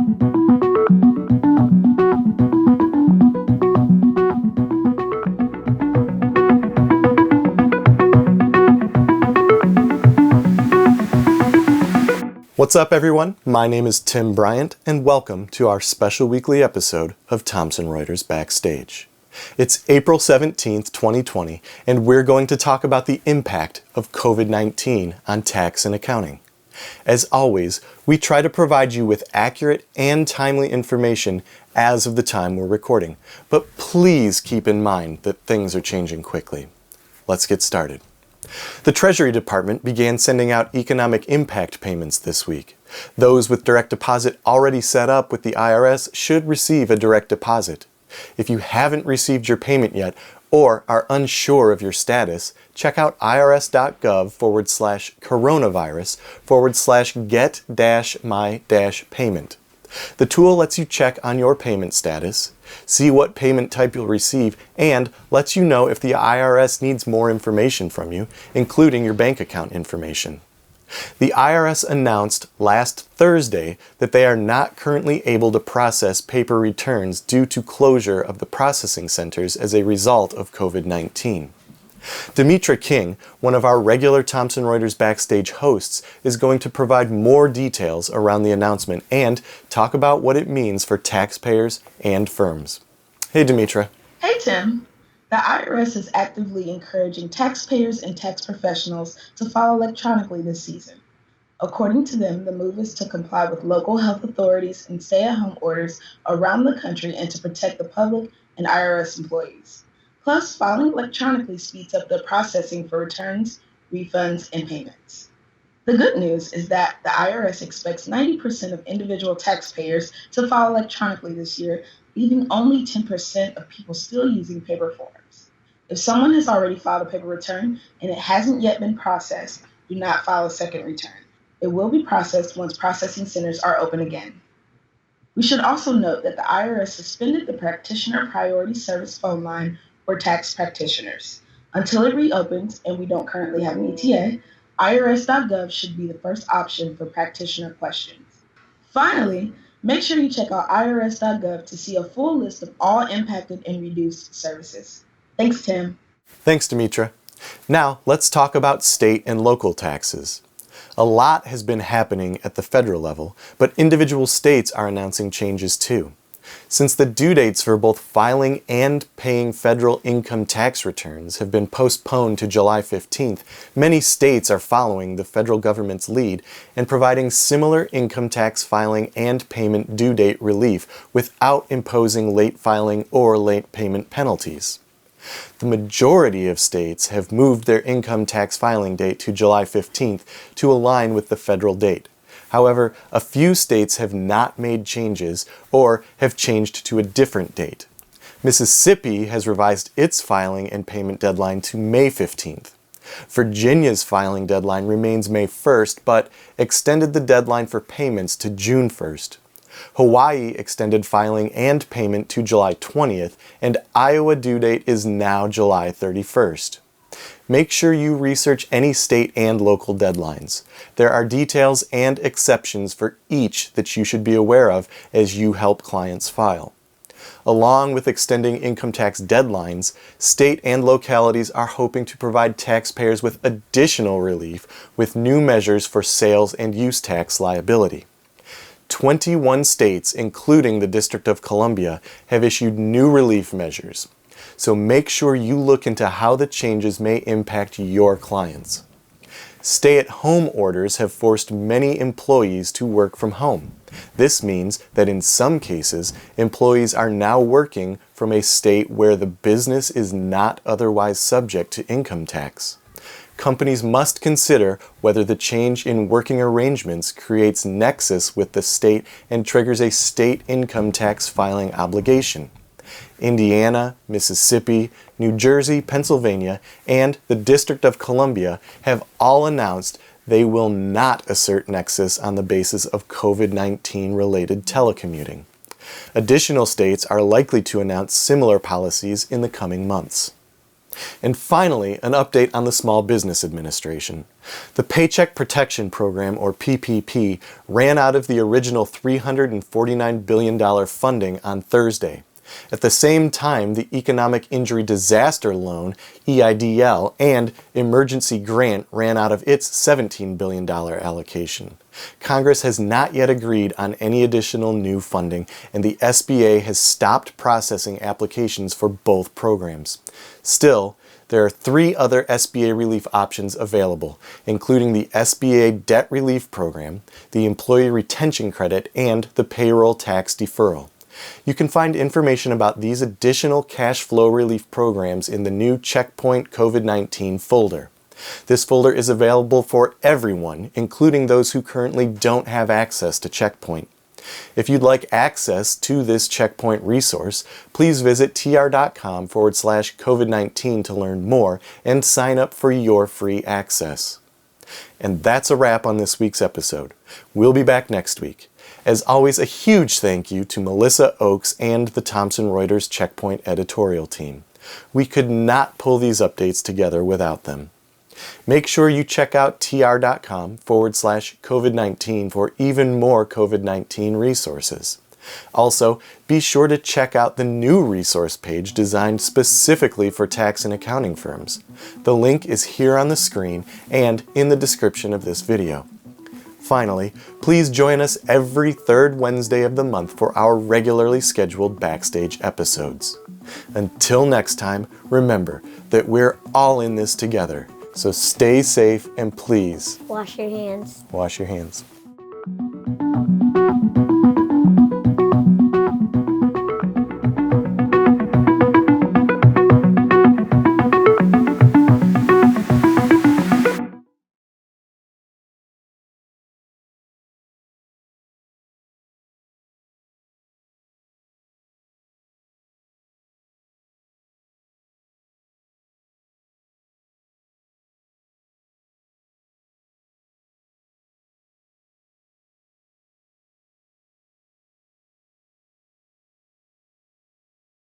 What's up, everyone? My name is Tim Bryant, and welcome to our special weekly episode of Thomson Reuters Backstage. It's April 17th, 2020, and we're going to talk about the impact of COVID-19 on tax and accounting. As always, we try to provide you with accurate and timely information as of the time we're recording, but please keep in mind that things are changing quickly. Let's get started. The Treasury Department began sending out economic impact payments this week. Those with direct deposit already set up with the IRS should receive a direct deposit. If you haven't received your payment yet or are unsure of your status, check out irs.gov/coronavirus/get-my-payment. The tool lets you check on your payment status, see what payment type you'll receive, and lets you know if the IRS needs more information from you, including your bank account information. The IRS announced last Thursday that they are not currently able to process paper returns due to closure of the processing centers as a result of COVID-19. Demetra King, one of our regular Thomson Reuters Backstage hosts, is going to provide more details around the announcement and talk about what it means for taxpayers and firms. Hey, Demetra. Hey, Tim. The IRS is actively encouraging taxpayers and tax professionals to file electronically this season. According to them, the move is to comply with local health authorities and stay-at-home orders around the country and to protect the public and IRS employees. Plus, filing electronically speeds up the processing for returns, refunds, and payments. The good news is that the IRS expects 90% of individual taxpayers to file electronically this year, leaving only 10% of people still using paper forms. If someone has already filed a paper return and it hasn't yet been processed, do not file a second return. It will be processed once processing centers are open again. We should also note that the IRS suspended the Practitioner Priority Service phone line for tax practitioners. Until it reopens, and we don't currently have an ETA, irs.gov should be the first option for practitioner questions. Finally, make sure you check out irs.gov to see a full list of all impacted and reduced services. Thanks, Tim. Thanks, Demetra. Now, let's talk about state and local taxes. A lot has been happening at the federal level, but individual states are announcing changes too. Since the due dates for both filing and paying federal income tax returns have been postponed to July 15th, many states are following the federal government's lead and providing similar income tax filing and payment due date relief without imposing late filing or late payment penalties. The majority of states have moved their income tax filing date to July 15th to align with the federal date. However, a few states have not made changes or have changed to a different date. Mississippi has revised its filing and payment deadline to May 15th. Virginia's filing deadline remains May 1st, but extended the deadline for payments to June 1st. Hawaii extended filing and payment to July 20th, and Iowa due date is now July 31st. Make sure you research any state and local deadlines. There are details and exceptions for each that you should be aware of as you help clients file. Along with extending income tax deadlines, state and localities are hoping to provide taxpayers with additional relief with new measures for sales and use tax liability. 21 states, including the District of Columbia, have issued new relief measures. So make sure you look into how the changes may impact your clients. Stay-at-home orders have forced many employees to work from home. This means that in some cases, employees are now working from a state where the business is not otherwise subject to income tax. Companies must consider whether the change in working arrangements creates nexus with the state and triggers a state income tax filing obligation. Indiana, Mississippi, New Jersey, Pennsylvania, and the District of Columbia have all announced they will not assert nexus on the basis of COVID-19 related telecommuting. Additional states are likely to announce similar policies in the coming months. And finally, an update on the Small Business Administration. The Paycheck Protection Program, or PPP, ran out of the original $349 billion funding on Thursday. At the same time, the Economic Injury Disaster Loan, EIDL, and Emergency Grant ran out of its $17 billion allocation. Congress has not yet agreed on any additional new funding, and the SBA has stopped processing applications for both programs. Still, there are 3 other SBA relief options available, including the SBA Debt Relief Program, the Employee Retention Credit, and the Payroll Tax Deferral. You can find information about these additional cash flow relief programs in the new Checkpoint COVID-19 folder. This folder is available for everyone, including those who currently don't have access to Checkpoint. If you'd like access to this Checkpoint resource, please visit tr.com/COVID-19 to learn more and sign up for your free access. And that's a wrap on this week's episode. We'll be back next week. As always, a huge thank you to Melissa Oakes and the Thomson Reuters Checkpoint editorial team. We could not pull these updates together without them. Make sure you check out tr.com/COVID-19 for even more COVID-19 resources. Also, be sure to check out the new resource page designed specifically for tax and accounting firms. The link is here on the screen and in the description of this video. Finally, please join us every third Wednesday of the month for our regularly scheduled Backstage episodes. Until next time, remember that we're all in this together, so stay safe and please wash your hands. Wash your hands.